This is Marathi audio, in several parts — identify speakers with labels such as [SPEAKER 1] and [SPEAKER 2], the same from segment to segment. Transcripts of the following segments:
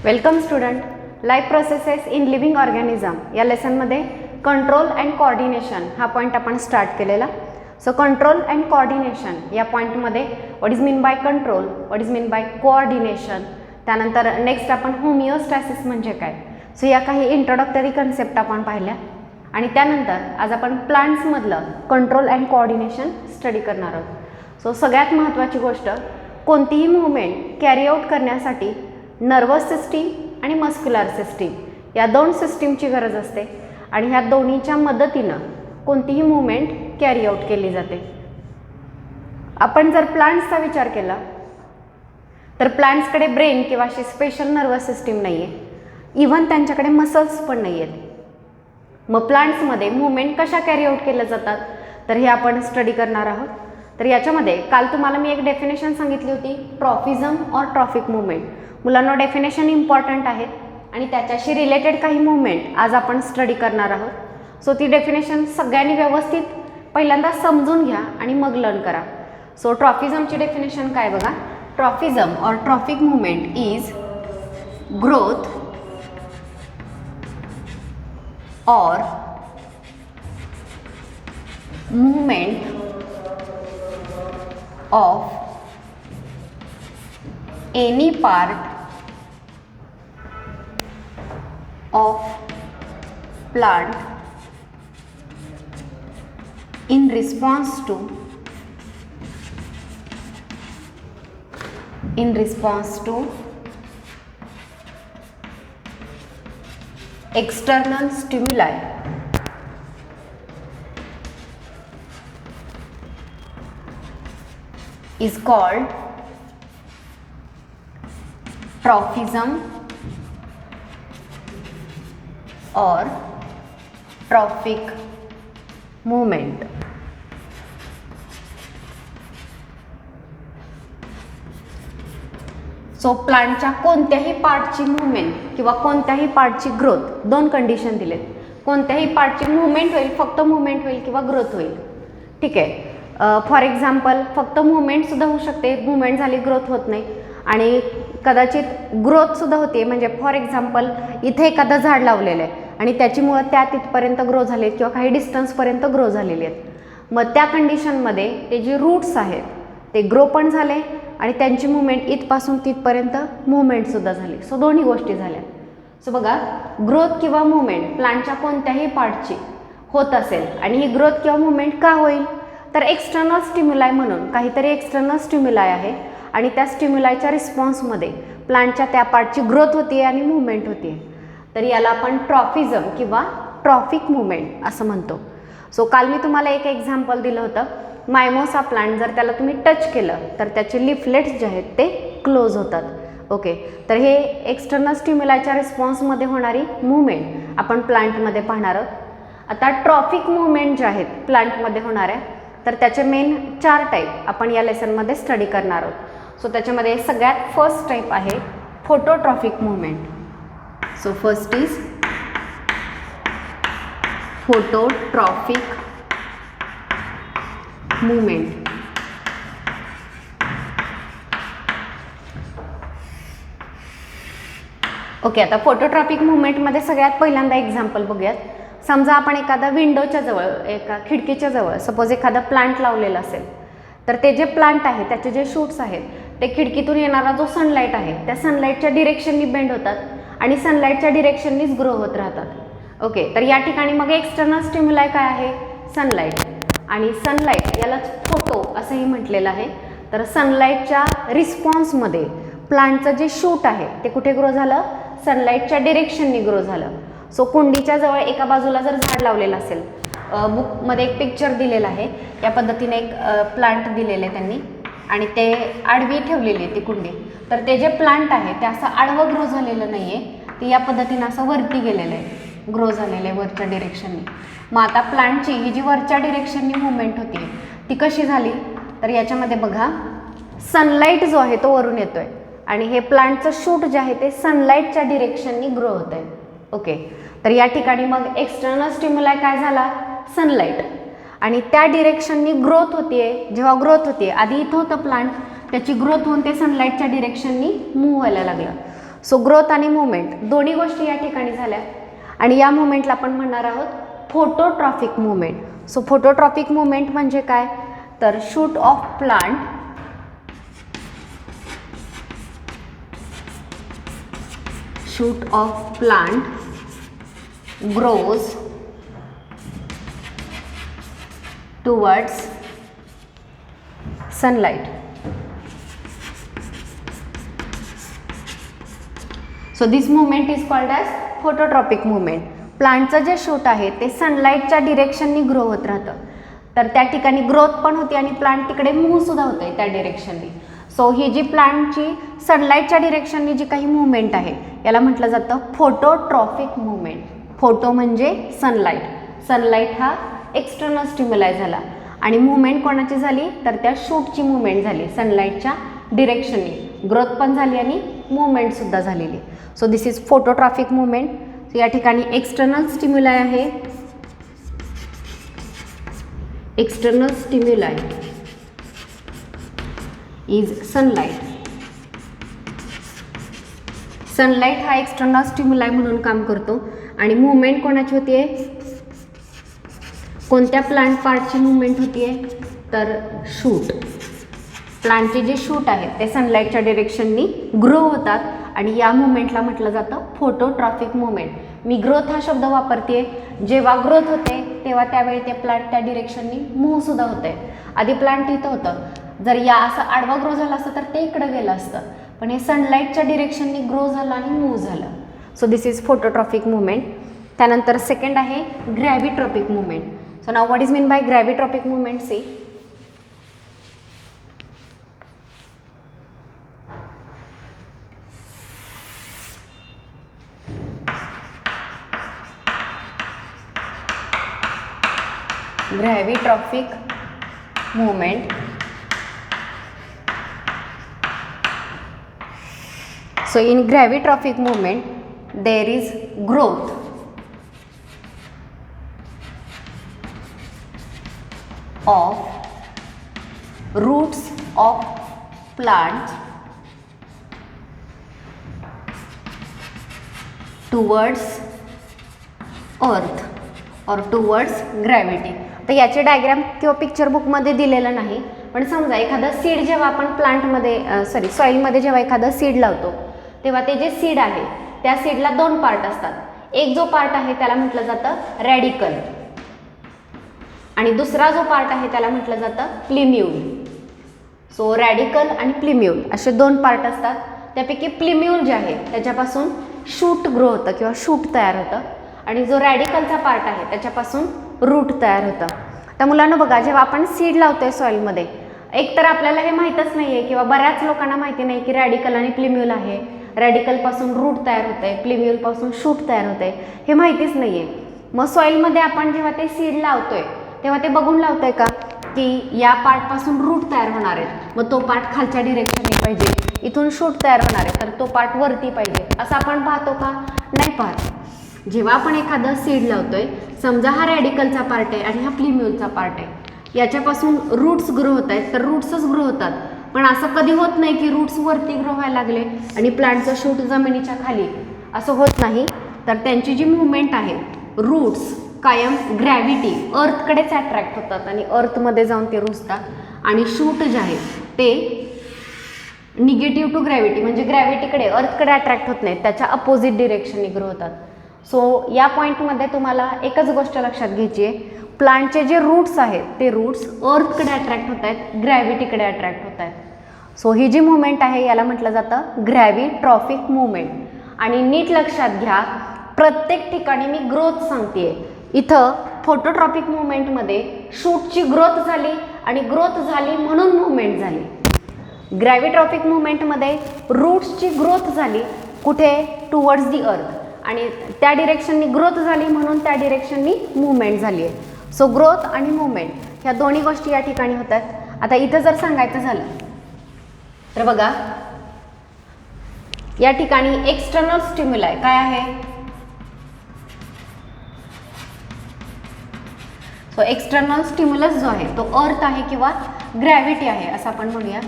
[SPEAKER 1] Welcome student. Life processes in living organism या लेसनमध्ये कंट्रोल अँड कोऑर्डिनेशन हा पॉईंट आपण स्टार्ट केलेला. सो कंट्रोल अँड कोऑर्डिनेशन या पॉईंटमध्ये what is mean by control, what is mean bye coordination, त्यानंतर नेक्स्ट आपण होमिओस्टॅसिस म्हणजे काय, सो या काही इंट्रोडक्टरी कन्सेप्ट आपण पाहिल्या आणि त्यानंतर आज आपण प्लांट्समधलं कंट्रोल अँड कोऑर्डिनेशन स्टडी करणार आहोत. सो सगळ्यात महत्त्वाची गोष्ट, कोणतीही मूवमेंट कॅरी आऊट करण्यासाठी नर्वस सिस्टीम आणि मस्क्युलर सिस्टीम या दोन सिस्टीमची गरज असते आणि ह्या दोन्हीच्या मदतीनं कोणतीही मूवमेंट कॅरी आऊट केली जाते. आपण जर प्लांट्सचा विचार केला तर प्लांट्सकडे ब्रेन किंवा अशी स्पेशल नर्वस सिस्टीम नाही आहे, इव्हन त्यांच्याकडे मसल्स पण नाही आहेत. मग प्लांट्समध्ये मूवमेंट कशा कॅरी आऊट केल्या जातात तर हे आपण स्टडी करणार आहोत. तर याच्यामध्ये काल तुम्हाला मी एक डेफिनेशन सांगितली होती, ट्रॉफिझम ऑर ट्रॉफिक मूवमेंट. मुलांना डेफिनेशन इम्पॉर्टंट आहेत आणि त्याच्याशी रिलेटेड काही मूवमेंट आज आपण स्टडी करणार आहोत. सो ती डेफिनेशन सगळ्यांनी व्यवस्थित पहिल्यांदा समजून घ्या आणि मग लर्न करा. सो ट्रॉफिझमची डेफिनेशन काय बघा, trophism or trophic movement is growth or movement of any part of plant in response to external stimuli is called trophism or trophic movement. So प्लांटच्या कोणत्याही पार्टची मूवमेंट किंवा कोणत्याही पार्टची ग्रोथ, दोन कंडिशन दिलेत. कोणत्याही पार्टची मूवमेंट होईल, फक्त मूवमेंट होईल किंवा ग्रोथ होईल. ठीक आहे. फॉर एक्झाम्पल फक्त मूवमेंटसुद्धा होऊ शकते, मूवमेंट झाली ग्रोथ होत नाही, आणि कदाचित ग्रोथसुद्धा होते. म्हणजे फॉर एक्झाम्पल इथे एखादं झाड लावलेलं आहे आणि त्याची मुळं त्या तिथपर्यंत ग्रो झाले किंवा काही डिस्टन्सपर्यंत ग्रो झालेली आहेत. मग त्या कंडिशनमध्ये ते जे रूट्स आहेत ते ग्रो पण झाले आणि त्यांची मूवमेंट इथपासून तिथपर्यंत मूवमेंटसुद्धा झाली. सो दोन्ही गोष्टी झाल्या. सो बघा, ग्रोथ किंवा मूवमेंट प्लांटच्या कोणत्याही पार्टची होत असेल आणि ही ग्रोथ किंवा मूवमेंट का होईल तर एक्सटर्नल स्टिम्युलाय म्हणून काहीतरी एक्सटर्नल स्टिम्युलाय आहे आणि त्या स्टिम्युलायच्या रिस्पॉन्समध्ये प्लांटच्या त्या पार्टची ग्रोथ होती आणि मूवमेंट होती. तर याला आपण ट्रॉफिझम किंवा ट्रॉफिक मूवमेंट असं म्हणतो. सो काल मी तुम्हाला एक एक्झाम्पल दिलं होतं, मायमोसा प्लांट. जर त्याला तुम्ही टच केलं तर त्याचे लिफलेट्स जे आहेत ते क्लोज होतात. ओके, तर हे एक्सटर्नल स्टिम्युलायच्या रिस्पॉन्समध्ये होणारी मूवमेंट आपण प्लांटमध्ये पाहणार आहोत. आता ट्रॉफिक मूवमेंट ज्या आहेत प्लांटमध्ये होणाऱ्या, तर त्याचे मेन 4 टाईप आपण या लेसनमध्ये स्टडी करणार आहोत. सो त्याच्यामध्ये सगळ्यात फर्स्ट टाईप आहे phototrophic movement. So first is phototrophic movement. Okay, आता फोटोट्रॉपिक मूवमेंटमध्ये सगळ्यात पहिल्यांदा एक्झाम्पल बघूयात. समजा आपण एखादा विंडोच्या जवळ, एका खिडकीच्या जवळ सपोज एखादा प्लांट लावलेला असेल, तर ते जे प्लांट आहे त्याचे जे शूट्स आहेत ते खिडकीतून येणारा जो सनलाईट आहे त्या सनलाईटच्या डिरेक्शननी बेंड होतात आणि सनलाईटच्या डिरेक्शननीच ग्रो होत राहतात. ओके, तर या ठिकाणी मग एक्सटर्नल स्टिम्युलाय काय आहे, सनलाईट. आणि सनलाईट यालाच फोटो असंही म्हटलेलं आहे. तर सनलाईटच्या रिस्पॉन्समध्ये प्लांटचं जे शूट आहे ते कुठे ग्रो झालं, सनलाईटच्या डिरेक्शननी ग्रो झालं. सो कुंडीच्या जवळ एका बाजूला जर झाड लावलेलं असेल, बुकमध्ये एक पिक्चर दिलेलं आहे, या पद्धतीने एक प्लांट दिलेलं आहे त्यांनी आणि ते आडवी ठेवलेली आहे ती कुंडी. तर ते जे प्लांट आहे ते असं आडवं ग्रो झालेलं नाही आहे, ते या पद्धतीनं असं वरती गेलेलं आहे, ग्रो झालेलं आहे वरच्या डिरेक्शननी. मग आता प्लांटची ही जी वरच्या डिरेक्शननी मूवमेंट होती ती कशी झाली तर याच्यामध्ये बघा, सनलाईट जो आहे तो वरून येतो आहे आणि हे प्लांटचं शूट जे आहे ते सनलाईटच्या डिरेक्शननी ग्रो होत आहे. ओके, तर या ठिकाणी मग एक्सटर्नल स्टिम्युलाय काय झाला, सनलाईट, आणि त्या डिरेक्शननी ग्रोथ होतीये. जेव्हा ग्रोथ होते, आधी इथं होतं प्लांट, त्याची ग्रोथ होऊन ते सनलाईटच्या डिरेक्शननी मूव्ह व्हायला लागलं. सो ग्रोथ आणि मुवमेंट दोन्ही गोष्टी या ठिकाणी झाल्या आणि या मुवमेंटला आपण म्हणणार आहोत phototrophic movement. So phototrophic movement म्हणजे काय, तर shoot of plant grows towards sunlight. So this movement is called as phototropic movement. प्लांटचं जे शूट आहे ते सनलाईटच्या डिरेक्शननी ग्रो होत राहतं, तर त्या ठिकाणी ग्रोथ पण होती आणि प्लांट तिकडे मूव्ह सुद्धा होते त्या डिरेक्शननी. सो ही जी प्लांटची सनलाईटच्या डिरेक्शननी जी काही मुवमेंट आहे याला म्हटलं जातं फोटोट्रॉफिक मुवमेंट. फोटो म्हणजे सनलाईट, सनलाईट हा एक्सटर्नल स्टिम्युलाय झाला आणि मुवमेंट कोणाची झाली, तर त्या शूटची मुवमेंट झाली सनलाईटच्या डिरेक्शननी. ग्रोथ पण झाली आणि मुवमेंटसुद्धा झालेली. So this is phototrophic movement. या ठिकाणी एक्सटर्नल स्टिम्युलाय आहे, external stimuli is sunlight. Sunlight हा एक्सटर्नल स्टिम्युलाय म्हणून काम करतो आणि मुवमेंट कोणाची होतीये, कोणत्या प्लांट पार्टची मुवमेंट होतीये, तर शूट. प्लांटचे जे शूट आहेत ते सनलाईटच्या डिरेक्शननी ग्रो होतात आणि या मुवमेंटला म्हटलं जातं फोटोट्रॉफिक मुवमेंट. मी ग्रोथ हा शब्द वापरते, जेव्हा ग्रोथ होते तेव्हा त्यावेळी ते प्लांट त्या डिरेक्शननी मूव्ह सुद्धा होते. आधी प्लांट इथं होतं, जर या असं आडवा ग्रो झाला असतं तर ते इकडं गेलं असतं, पण हे सनलाईटच्या डिरेक्शननी ग्रो झालं आणि मूव्ह झालं. So this is phototrophic movement. त्यानंतर सेकंड आहे gravitrophic movement. So now what is mean by gravitrophic movement, see. Gravitrophic movement. So in gravitrophic movement there is growth of roots of plants towards earth or towards gravity. तर याचे डायग्राम किंवा पिक्चर बुकमध्ये दिलेलं नाही, पण समजा एखादं सीड जेव्हा आपण प्लांटमध्ये सॉईलमध्ये जेव्हा एखादं सीड लावतो तेव्हा ते जे सीड आहे त्या सीडला दोन पार्ट असतात. एक जो पार्ट आहे त्याला म्हटलं जातं रॅडिकल आणि दुसरा जो पार्ट आहे त्याला म्हटलं जातं प्लिम्यूल. सो रॅडिकल आणि प्लिम्यूल असे दोन पार्ट असतात. त्यापैकी प्लिम्यूल जे आहे त्याच्यापासून शूट ग्रो होतं किंवा शूट तयार होतं आणि जो रॅडिकलचा पार्ट आहे त्याच्यापासून रूट तयार होतं. तर मुलांना बघा, जेव्हा आपण सीड लावतोय सॉईलमध्ये, एक तर आपल्याला हे माहीतच नाही आहे किंवा बऱ्याच लोकांना माहिती नाही की रॅडिकल आणि प्लिम्यूल आहे. रॅडिकलपासून रूट तयार होतं आहे, प्लिम्यूलपासून शूट तयार होतं आहे, हे माहितीच नाही आहे. मग सॉईलमध्ये आपण जेव्हा ते सीड लावतोय तेव्हा ते बघून लावतोय का की या पार्टपासून रूट तयार होणार आहेत, मग तो पार्ट खालच्या डिरेक्शनने पाहिजे, इथून शूट तयार होणार आहे तर तो पार्ट वरती पाहिजे, असं आपण पाहतो का? नाही पाहत. जेव्हा आपण एखादं सीड लावतोय, समजा हा रॅडिकलचा पार्ट आहे आणि हा प्लिम्यूलचा पार्ट आहे, याच्यापासून रूट्स ग्रो होत आहेत तर रूट्सच ग्रो होतात. पण असं कधी होत नाही की रूट्स वरती ग्रो व्हायला लागले आणि प्लांटचं शूट जमिनीच्या खाली, असं होत नाही. तर त्यांची जी मुवमेंट आहे, रूट्स कायम ग्रॅव्हिटी अर्थकडेच अट्रॅक्ट होतात आणि अर्थमध्ये जाऊन ते रुजतात आणि शूट जे आहे ते निगेटिव्ह टू ग्रॅव्हिटी म्हणजे ग्रॅव्हिटीकडे अर्थकडे अट्रॅक्ट होत नाहीत, त्याच्या अपोजिट डिरेक्शनने ग्रो होतात. सो या पॉईंटमध्ये तुम्हाला एकच गोष्ट लक्षात घ्यायची आहे, प्लांटचे जे रूट्स आहेत ते रूट्स अर्थकडे अट्रॅक्ट होत आहेत, ग्रॅव्हिटीकडे अट्रॅक्ट होत आहेत. सो ही जी मुवमेंट आहे याला म्हटलं जातं ग्रॅव्हिट्रॉफिक मुवमेंट. आणि नीट लक्षात घ्या, प्रत्येक ठिकाणी मी ग्रोथ सांगते. इथं फोटोट्रॉपिक मुवमेंटमध्ये शूटची ग्रोथ झाली आणि ग्रोथ झाली म्हणून मुवमेंट झाली. ग्रॅव्हिट्रॉफिक मुवमेंटमध्ये रूट्सची ग्रोथ झाली कुठे? टुवर्ड्स दी अर्थ, आणि त्या डिरेक्शननी ग्रोथ झाली म्हणून त्या डिरेक्शननी मुवमेंट झाली आहे. सो ग्रोथ आणि मुवमेंट ह्या दोन्ही गोष्टी या ठिकाणी होतात. आता इथं जर सांगायचं झालं तर बघा, या ठिकाणी एक्सटर्नल स्टिम्युलाय काय आहे? सो एक्सटर्नल स्टिम्युलस जो आहे तो अर्थ आहे किंवा ग्रॅव्हिटी आहे असं आपण म्हणूया.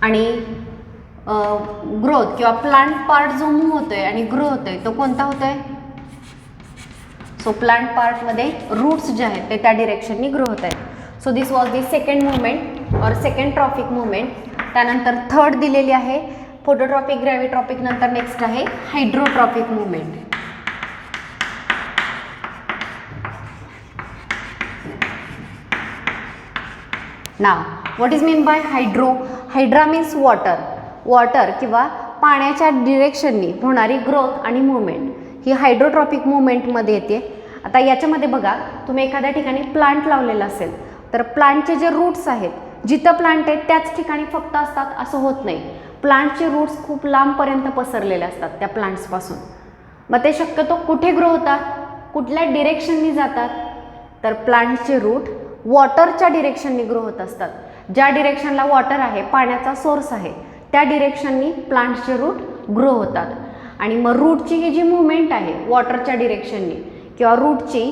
[SPEAKER 1] आणि ग्रोथ किंवा प्लांट पार्ट जो मूव्ह होतोय आणि ग्रो होतोय तो कोणता होतोय? सो प्लांट पार्टमध्ये रूट्स जे आहेत ते त्या डिरेक्शननी ग्रो होत आहेत. So this was the second movement or second trophic movement. त्यानंतर थर्ड दिलेली आहे फोटोट्रॉपिक, ग्रॅव्हिट्रॉपिक, नंतर नेक्स्ट आहे hydrotropic movement. Now what is mean by hydro? Hydra means water किंवा पाण्याच्या डिरेक्शननी होणारी ग्रोथ आणि मुवमेंट ही हायड्रोट्रॉपिक मुवमेंटमध्ये येते. आता याच्यामध्ये बघा, तुम्ही एखाद्या ठिकाणी प्लांट लावलेला असेल तर प्लांटचे जे रूट्स आहेत, जिथं प्लांट आहेत त्याच ठिकाणी फक्त असतात असं होत नाही. प्लांटचे रूट्स खूप लांबपर्यंत पसरलेले असतात त्या प्लांट्सपासून. मग ते शक्यतो कुठे ग्रो होतात, कुठल्या डिरेक्शननी जातात? तर प्लांटचे रूट वॉटरच्या डिरेक्शननी ग्रो होत असतात. ज्या डिरेक्शनला वॉटर आहे, पाण्याचा सोर्स आहे, त्या डिरेक्शननी प्लांट्सचे रूट ग्रो होतात. आणि मग रूटची ही जी मुवमेंट आहे वॉटरच्या डिरेक्शननी किंवा रूटची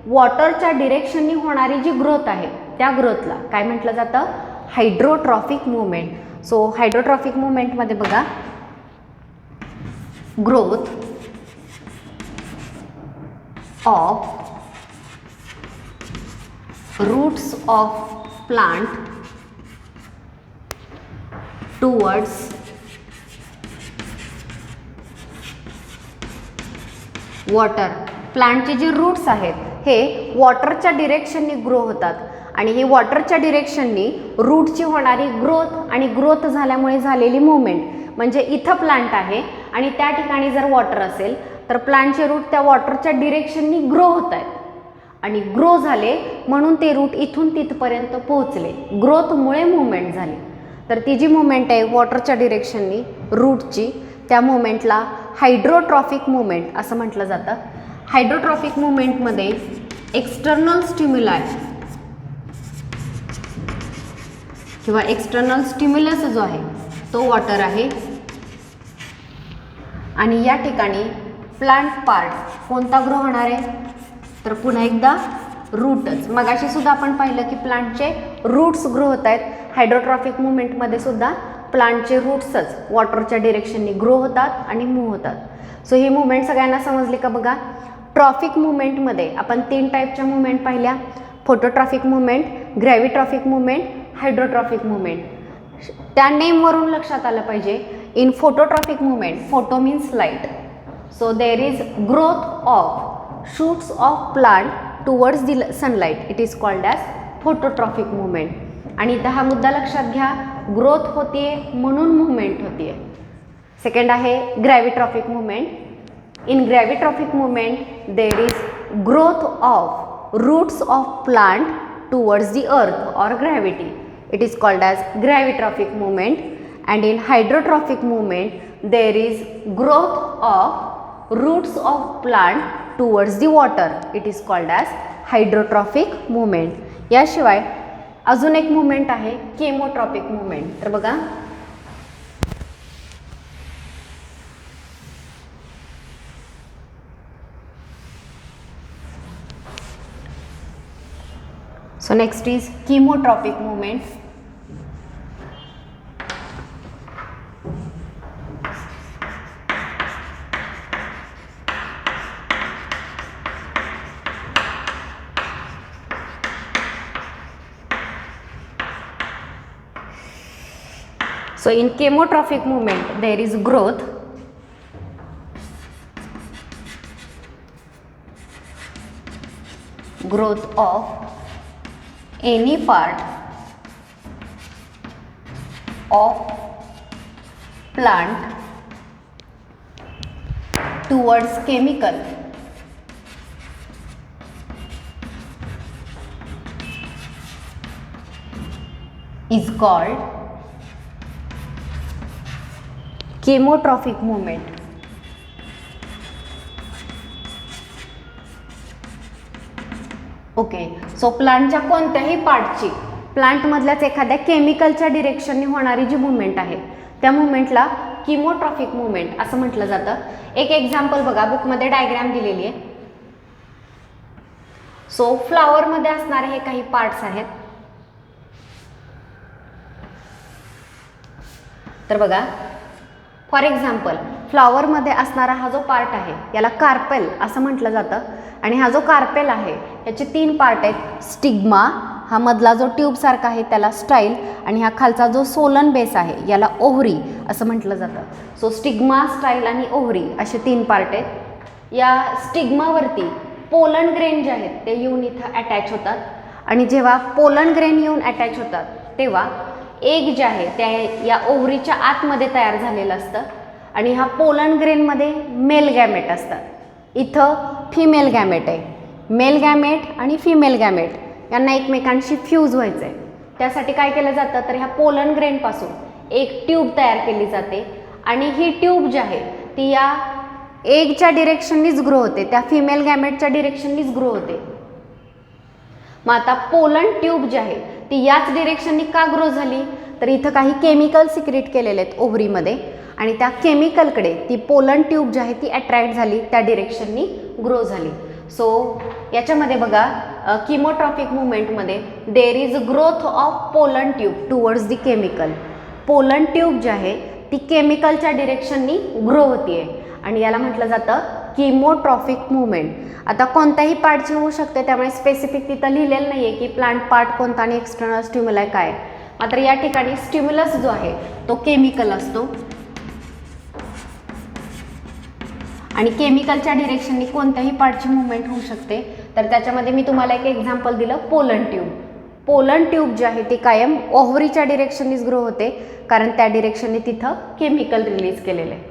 [SPEAKER 1] वॉटरच्या डिरेक्शननी होणारी जी ग्रोथ आहे त्या ग्रोथला काय म्हटलं जातं? हायड्रोट्रॉफिक मुवमेंट. सो हायड्रोट्रॉफिक मुवमेंटमध्ये बघा, growth of roots of plant towards water. प्लांटचे जे रूट्स आहेत हे वॉटरच्या डिरेक्शननी ग्रो होतात आणि ही वॉटरच्या डिरेक्शननी रूटची होणारी ग्रोथ आणि ग्रोथ झाल्यामुळे झालेली मुवमेंट, म्हणजे इथं प्लांट आहे आणि त्या ठिकाणी जर वॉटर असेल तर प्लांटचे रूट त्या वॉटरच्या डिरेक्शननी ग्रो होत आहेत आणि ग्रो झाले म्हणून ते रूट इथून तिथपर्यंत पोहोचले. ग्रोथमुळे मुवमेंट झाली. तर ती जी मुवमेंट आहे वॉटरच्या डिरेक्शननी रूटची, त्या मुवमेंटला हायड्रोट्रॉफिक मुवमेंट असं म्हटलं जातं. हायड्रोट्रॉफिक मुवमेंटमध्ये एक्सटर्नल स्टिम्युलाय किंवा एक्सटर्नल स्टिम्युलस जो आहे तो वॉटर आहे आणि या ठिकाणी प्लांट पार्ट कोणता ग्रो होणार आहे? तर पुन्हा एकदा रूटच. मगाशी सुद्धा आपण पाहिलं की प्लांटचे रूट्स ग्रो होत आहेत. हायड्रोट्रॉफिक मुवमेंटमध्ये सुद्धा प्लांटचे रूट्सच वॉटरच्या डिरेक्शननी ग्रो होतात आणि मूव्ह होतात. सो ही मुवमेंट सगळ्यांना समजली का? बघा, ट्रॉफिक मुवमेंटमध्ये आपण 3 टाईपच्या मुवमेंट पाहिल्या: phototrophic movement, gravitrophic movement, hydrotrophic movement. त्या नेमवरून लक्षात आलं पाहिजे. In phototrophic movement, photo means light, so there is growth of shoots of plant towards the sunlight, it is called as phototrophic movement. आणि इथं हा मुद्दा लक्षात घ्या, ग्रोथ होतीये म्हणून मुवमेंट होतीये. सेकंड आहे gravitrophic movement. In gravitrophic movement there is growth of roots of plant towards the earth or gravity, it is called as gravitrophic movement. And in hydrotrophic movement there is growth of roots of plant towards the water, it is called as hydrotrophic movement. याशिवाय अजून एक मुवमेंट आहे केमोट्रॉपिक मुवमेंट. तर बघा, so next is chemotropic movement. So in chemotropic movement there is growth of any part of plant towards chemical is called chemotropic movement. Okay, so प्लांटच्या कोणत्याही पार्टची, प्लांटमधल्याच एखाद्या केमिकलच्या डिरेक्शनने होणारी जी मुवमेंट आहे त्या मुवमेंटला किमोट्रॉफिक मुवमेंट असं म्हटलं जातं. एक एक्झाम्पल बघा, बुकमध्ये डायग्राम दिलेली आहे. सो फ्लावरमध्ये असणारे हे काही पार्ट्स आहेत. तर बघा, फॉर एक्झाम्पल फ्लॉवरमध्ये असणारा हा जो पार्ट आहे याला कार्पेल असं म्हटलं जातं. आणि हा जो कार्पेल आहे याचे 3 पार्ट आहेत. स्टिग्मा, हा मधला जो ट्यूबसारखा आहे त्याला स्टाईल, आणि हा खालचा जो सोलन बेस आहे याला ओव्हरी असं म्हटलं जातं. सो स्टिग्मा, स्टाईल आणि ओव्हरी असे 3 पार्ट आहेत. या स्टिग्मावरती पोलन ग्रेन जे आहेत ते येऊन इथं अटॅच होतात. आणि जेव्हा पोलन ग्रेन येऊन अटॅच होतात तेव्हा एग जे आहे त्या या ओव्हरीच्या आतमध्ये तयार झालेलं असतं. आणि हा पोलन ग्रेनमध्ये मेल गॅमेट असतात. इथं फिमेल गॅमेट आहे. मेल गॅमेट आणि फिमेल गॅमेट यांना एकमेकांशी फ्यूज व्हायचं आहे. त्यासाठी काय केलं जातं तर ह्या पोलन ग्रेनपासून एक ट्यूब तयार केली जाते. आणि ही ट्यूब जी आहे ती या एगच्या डिरेक्शननीच ग्रो होते, त्या फिमेल गॅमेटच्या डिरेक्शननीच ग्रो होते. मग आता पोलन ट्यूब जी आहे ती याच डिरेक्शननी का ग्रो झाली तर इथं काही केमिकल सिक्रेट केलेले आहेत ओव्हरीमध्ये, आणि त्या केमिकलकडे ती पोलन ट्यूब जी आहे ती अट्रॅक्ट झाली, त्या डिरेक्शननी ग्रो झाली. सो याच्यामध्ये बघा किमोट्रॉफिक मुवमेंटमध्ये there is growth of pollen tube towards the chemical. Pollen tube जी आहे ती केमिकलच्या डिरेक्शननी ग्रो होती आहे आणि याला म्हटलं जातं किमोट्रॉफिक मुवमेंट. आता कोणत्याही पार्टची होऊ शकते, त्यामुळे स्पेसिफिक तिथं लिहिलेलं नाही आहे की प्लांट पार्ट कोणता आणि एक्सटर्नल स्टिम्युलाय काय. मात्र या ठिकाणी स्टिम्युलस जो आहे तो केमिकल असतो आणि केमिकलच्या डिरेक्शननी कोणत्याही पार्टची मुवमेंट होऊ शकते. तर त्याच्यामध्ये मी तुम्हाला एक एक्झाम्पल दिलं पोलन ट्यूब. पोलन ट्यूब जी आहे ती कायम ओव्हरीच्या डिरेक्शननीच ग्रो होते, कारण त्या डिरेक्शनने तिथं केमिकल रिलीज केलेलं आहे.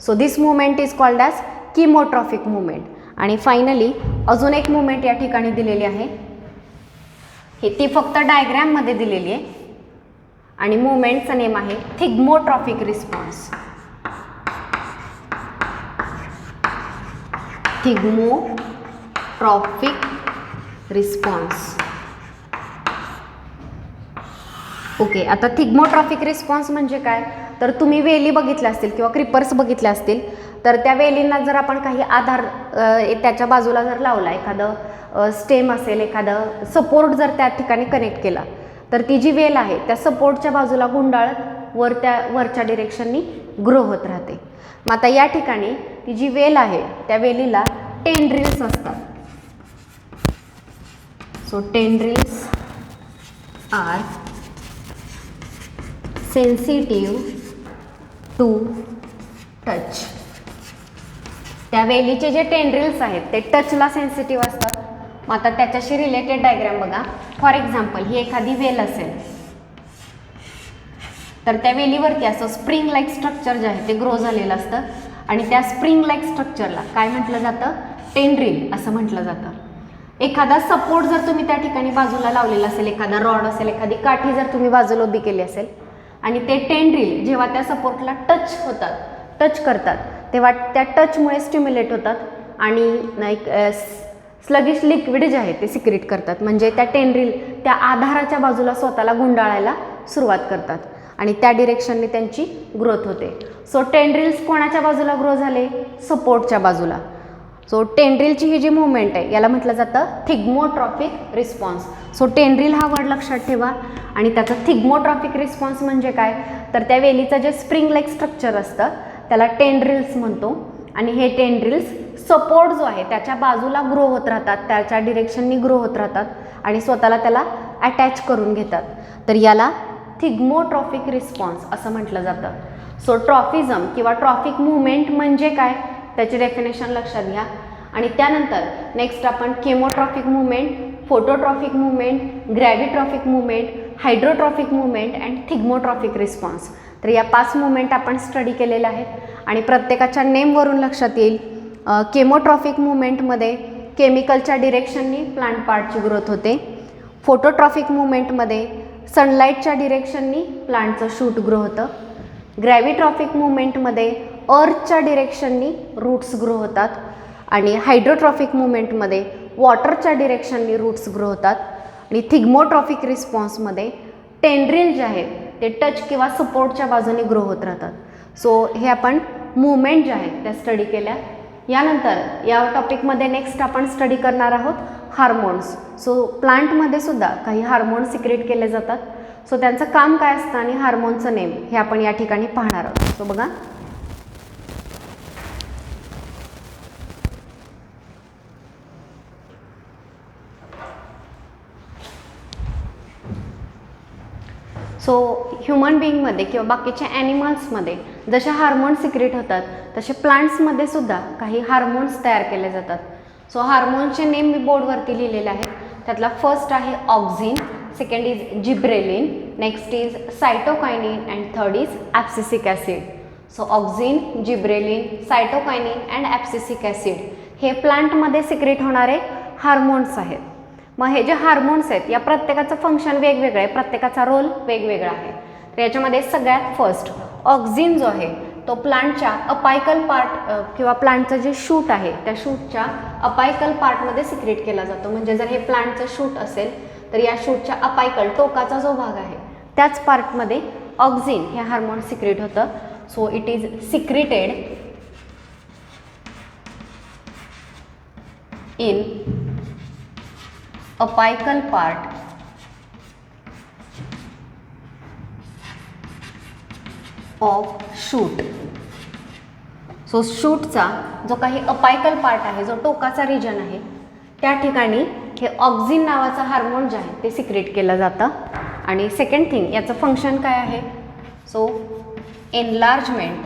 [SPEAKER 1] So this movement is called as chemotrophic movement. आणि फायनली अजून एक मुवमेंट या ठिकाणी दिलेली आहे, ही ती फक्त डायग्रॅममध्ये दिलेली आहे आणि मुवमेंटचं नेम आहे थिग्मोट्रॉफिक रिस्पॉन्स. थिग्मोट्रॉफिक रिस्पॉन्स. ओके, आता थिग्मोट्रॉफिक रिस्पॉन्स म्हणजे काय तर तुम्ही वेली बघितल्या असतील किंवा क्रिपर्स बघितल्या असतील, तर त्या वेलींना जर आपण काही आधार त्याच्या बाजूला जर लावला, एखादं स्टेम असेल, एखादं सपोर्ट जर त्या ठिकाणी कनेक्ट केला, तर ती जी वेल आहे त्या सपोर्टच्या बाजूला गुंडाळत वरच्या डिरेक्शननी ग्रो होत राहते. मग आता या ठिकाणी ती जी वेल आहे त्या वेलीला टेंड्रिल्स असतात. So tendrils are sensitive to touch. त्या वेलीचे जे टेंड्रिल्स आहेत ते टचला सेन्सिटिव्ह असतात. मग आता त्याच्याशी रिलेटेड डायग्राम बघा. फॉर एक्झाम्पल ही एखादी वेल असेल, तर त्या वेलीवरती असं स्प्रिंग लाईक स्ट्रक्चर जे आहे ते ग्रो झालेलं असतं आणि त्या स्प्रिंग लाईक स्ट्रक्चरला काय म्हटलं जातं टेंड्रिल असं म्हटलं जातं. एखादा सपोर्ट जर तुम्ही त्या ठिकाणी बाजूला लावलेला असेल, एखादा रॉड असेल, एखादी काठी जर तुम्ही बाजूला उभी केली असेल आणि ते टेंड्रिल जेव्हा त्या सपोर्टला टच करतात तेव्हा त्या टचमुळे स्टिम्युलेट होतात आणि एक स्लगिश लिक्विड जे आहे ते सिक्रेट करतात. म्हणजे त्या टेंड्रिल त्या आधाराच्या बाजूला स्वतःला गुंडाळायला सुरुवात करतात आणि त्या डिरेक्शनने त्यांची ग्रोथ होते. सो टेंड्रिल्स कोणाच्या बाजूला ग्रो झाले सपोर्टच्या बाजूला. सो टेंड्रिलची ही जी मुवमेंट आहे याला म्हटलं जातं थिग्मोट्रॉफिक रिस्पॉन्स. सो टेंड्रिल हा वर्ड लक्षात ठेवा. आणि त्याचा थिग्मोट्रॉफिक रिस्पॉन्स म्हणजे काय तर त्या वेलीचं जे स्प्रिंग लाईक स्ट्रक्चर असतं त्याला टेंड्रिल्स म्हणतो आणि हे टेंड्रिल्स सपोर्ट जो आहे त्याच्या बाजूला ग्रो होत राहतात, त्याच्या डिरेक्शननी ग्रो होत राहतात आणि स्वतःला त्याला अटॅच करून घेतात. तर याला थिग्मोट्रॉफिक रिस्पॉन्स असं म्हटलं जातं. सो ट्रॉफिझम किंवा ट्रॉफिक मुवमेंट म्हणजे काय त्याची डेफिनेशन लक्षात घ्या. आणि त्यानंतर नेक्स्ट आपण chemotrophic movement, phototrophic movement, gravitrophic movement, hydrotrophic movement and thigmotrophic response. तर या 5 मुवमेंट आपण स्टडी केलेल्या आहेत आणि प्रत्येकाच्या नेमवरून लक्षात येईल. केमोट्रॉफिक मुवमेंटमध्ये केमिकलच्या डिरेक्शननी प्लांट पार्टची ग्रोथ होते. फोटोट्रॉफिक मुवमेंटमध्ये सनलाईटच्या डिरेक्शननी प्लांटचं शूट ग्रो होतं. ग्रॅव्हिट्रॉफिक मुवमेंटमध्ये अर्थच्या डिरेक्शननी रूट्स ग्रो होतात आणि हायड्रोट्रॉफिक मुवमेंटमध्ये वॉटरच्या डिरेक्शननी रूट्स ग्रो होतात. आणि थिग्मोट्रॉफिक रिस्पॉन्समध्ये टेंड्रिल जे आहेत ते टच किंवा सपोर्टच्या बाजूने ग्रो होत राहतात. सो हे आपण मुवमेंट जे आहेत त्या स्टडी केल्या. यानंतर या टॉपिकमध्ये नेक्स्ट आपण स्टडी करणार आहोत हार्मोन्स. सो प्लांटमध्ये सुद्धा काही हार्मोन्स सिक्रेट केले जातात. सो त्यांचं काम काय असतं आणि हार्मोनचं नेम हे आपण या ठिकाणी पाहणार आहोत. सो बघा सो ह्युमन बिईंगमध्ये किंवा बाकीच्या ॲनिमल्समध्ये जसे हार्मोन्स सिक्रेट होतात तसे प्लांट्समध्ये सुद्धा काही हार्मोन्स तयार केले जातात. सो हार्मोन्सचे नेम मी बोर्डवरती लिहिलेले आहेत. त्यातला फर्स्ट आहे auxin, second is gibberellin, next is cytokinin and third is abscisic acid. So auxin, gibberellin, cytokinin and abscisic acid हे प्लांटमध्ये सिक्रेट होणारे हार्मोन्स आहेत. मग हे जे हार्मोन्स आहेत या प्रत्येकाचं फंक्शन वेगवेगळं आहे, प्रत्येकाचा रोल वेगवेगळा आहे. तर याच्यामध्ये सगळ्यात फर्स्ट ऑक्झिन जो आहे तो प्लांटच्या अपायकल पार्ट किंवा प्लांटचं जे शूट आहे त्या शूटच्या अपायकल पार्टमध्ये सिक्रेट केला जातो. म्हणजे जर हे प्लांटचं शूट असेल तर या शूटच्या अपायकल टोकाचा जो भाग आहे त्याच पार्टमध्ये ऑक्झिन हे हार्मोन सिक्रेट होतं. So it is secreted in apical part of shoot. So शूटचा जो काही अपायकल पार्ट आहे, जो टोकाचा रिजन आहे, त्या ठिकाणी हे ऑक्झिन नावाचं हार्मोन जे आहे ते सिक्रेट केलं जातं. आणि सेकंड थिंग याचं फंक्शन काय आहे? So enlargement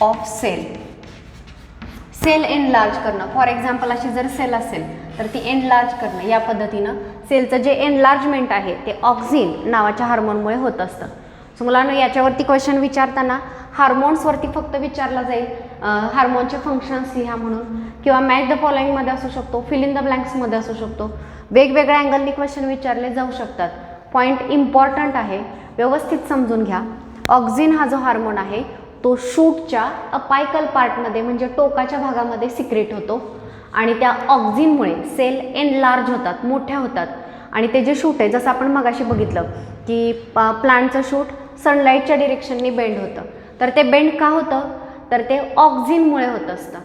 [SPEAKER 1] of cell. Cell enlarge करणं, फॉर एक्झाम्पल अशी जर सेल असेल तर ती एनलार्ज करणं, या पद्धतीनं सेलचं जे एनलार्जमेंट आहे ते ऑक्झिन नावाच्या हार्मोनमुळे होत असतं. सो मुलांना याच्यावरती क्वेश्चन विचारताना हार्मोन्सवरती फक्त विचारला जाईल, हार्मोनचे फंक्शन्स लिहा म्हणून, किंवा मॅच द फॉलोइंगमध्ये असू शकतो, फिल इन द ब्लँक्समध्ये असू शकतो. वेगवेगळ्या अँगलनी क्वेश्चन विचारले जाऊ शकतात. पॉईंट इम्पॉर्टंट आहे, व्यवस्थित समजून घ्या. ऑक्झिन हा जो हार्मोन आहे तो शूटच्या अपायकल पार्टमध्ये म्हणजे टोकाच्या भागामध्ये सिक्रेट होतो आणि त्या ऑक्झिनमुळे सेल एनलार्ज होतात, मोठ्या होतात. आणि ते जे शूट आहे, जसं आपण मगाशी बघितलं की प्लांटचं शूट सनलाईटच्या डिरेक्शननी बेंड होतं, तर ते बेंड का होतं? तर ते ऑक्झिनमुळे होत असतं.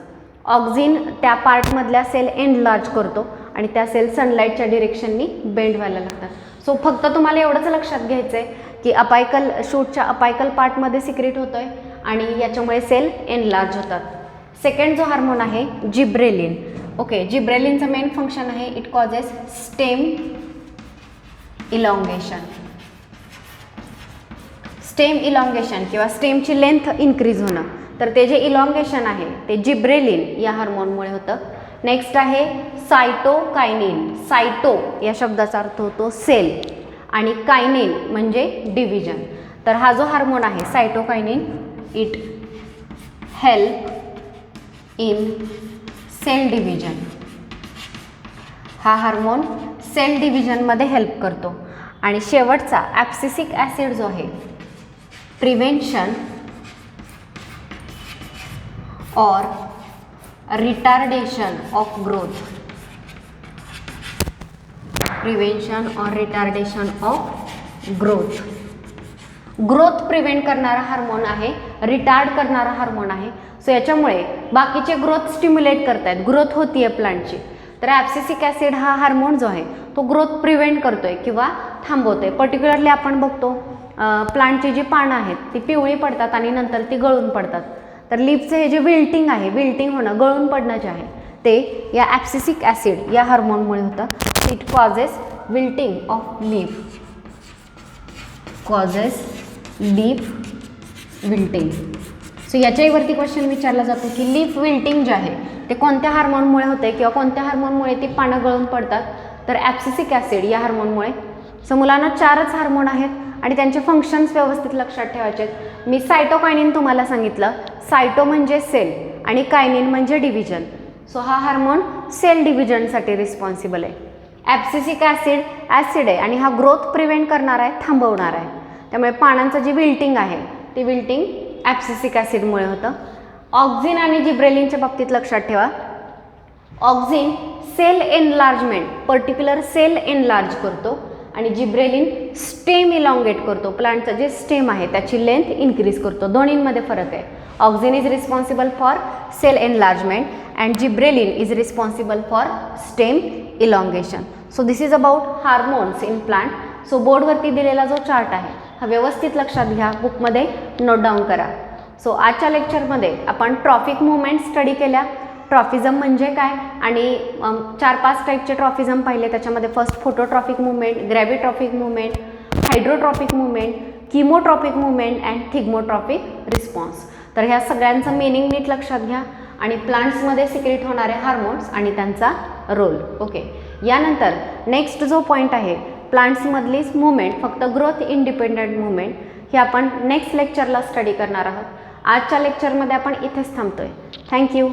[SPEAKER 1] ऑक्झिन त्या पार्टमधल्या सेल एनलार्ज करतो आणि त्या सेल सनलाईटच्या डिरेक्शननी बेंड व्हायला लागतात. सो फक्त तुम्हाला एवढंच लक्षात घ्यायचं आहे की अपायकल शूटच्या अपायकल पार्टमध्ये सिक्रेट होतो आहे आणि याच्यामुळे सेल एनलार्ज होतात. सेकंड जो हार्मोन आहे जिब्रेलिन. ओके, जिब्रेलिनचं मेन फंक्शन आहे it causes stem elongation. Stem elongation किंवा स्टेमची लेंथ इन्क्रीज होणं, तर ते जे इलॉंगेशन आहे ते जिब्रेलिन या हार्मोनमुळे होतं. नेक्स्ट आहे सायटोकायनिन. सायटो या शब्दाचा अर्थ होतो सेल आणि कायनिन म्हणजे डिव्हिजन. तर हा जो हार्मोन आहे cytokinin it help in cell division. हा हार्मोन सेल डिव्हिजनमध्ये हेल्प करतो. आणि शेवटचा ॲब्सिसिक ॲसिड जो आहे prevention or retardation of growth. Prevention or retardation of growth. Growth prevent करणारा हार्मोन आहे, रिटार्ड करणारा हार्मोन आहे. सो याच्यामुळे बाकीचे ग्रोथ स्टिम्युलेट करतायत, ग्रोथ होतीये प्लांटची. तर ॲब्सिसिक ॲसिड हा हार्मोन जो आहे तो ग्रोथ प्रिव्हेंट करतोय किंवा थांबवतोय. पर्टिक्युलरली आपण बघतो प्लांटची जी पानं आहेत ती पिवळी पडतात आणि नंतर ती गळून पडतात. तर लीफचे हे जे विल्टिंग आहे, विल्टिंग होणं, गळून पडणं जे आहे ते या ॲब्सिसिक ॲसिड या हार्मोनमुळे होतं. It causes wilting of leaf. Causes leaf wilting. So याच्यावरती क्वेश्चन विचारला जातो की लीफ विल्टिंग जे आहे ते कोणत्या हार्मोनमुळे होते किंवा कोणत्या हार्मोनमुळे ती पानं गळून पडतात? तर ॲब्सिसिक ॲसिड या हार्मोनमुळे. सो मुलांना 4च हार्मोन आहेत आणि त्यांचे फंक्शन्स व्यवस्थित लक्षात ठेवायचे आहेत. मी सायटोकायनिन तुम्हाला सांगितलं. सायटो म्हणजे सेल आणि कायनिन म्हणजे डिव्हिजन. सो हा हार्मोन सेल डिव्हिजनसाठी रिस्पॉन्सिबल आहे. ॲब्सिसिक ॲसिड ॲसिड आहे आणि हा ग्रोथ प्रिव्हेंट करणार आहे, थांबवणार आहे. त्यामुळे पानांचं जी विल्टिंग आहे ती विल्टिंग ॲब्सिसिक ॲसिडमुळे होतं. ऑक्झिन आणि जिब्रेलिनच्या बाबतीत लक्षात ठेवा, auxin cell enlargement, particular cell enlarge करतो आणि जिब्रेलिन स्टेम इलॉंगेट करतो. प्लांटचं जे स्टेम आहे त्याची लेंथ इन्क्रीज करतो. दोन्हींमध्ये फरक आहे. Auxin is responsible for cell enlargement and gibberellin is responsible for stem elongation. So this is about hormones in plant. So बोर्डवरती दिलेला जो चार्ट आहे हा व्यवस्थित लक्षात घ्या, बुकमध्ये नोट डाऊन करा. सो आजच्या लेक्चरमध्ये आपण ट्रॉफिक मुवमेंट स्टडी केल्या. ट्रॉफिझम म्हणजे काय आणि 4-5 टाईपचे ट्रॉफिझम पाहिले. त्याच्यामध्ये first phototrophic movement, gravitrophic movement, hydrotrophic movement, chemotrophic movement and thigmotrophic response. तर ह्या सगळ्यांचं मिनिंग नीट लक्षात घ्या आणि प्लांट्समध्ये सिक्रेट होणारे हार्मोन्स आणि त्यांचा रोल. ओके, यानंतर नेक्स्ट जो पॉईंट आहे प्लांट्समधलीच मुवमेंट, फक्त ग्रोथ इंडिपेंडंट मुवमेंट, हे आपण नेक्स्ट लेक्चरला स्टडी करणार आहोत. आजच्या लेक्चरमध्ये आपण इथेच थांबतोय. थँक्यू.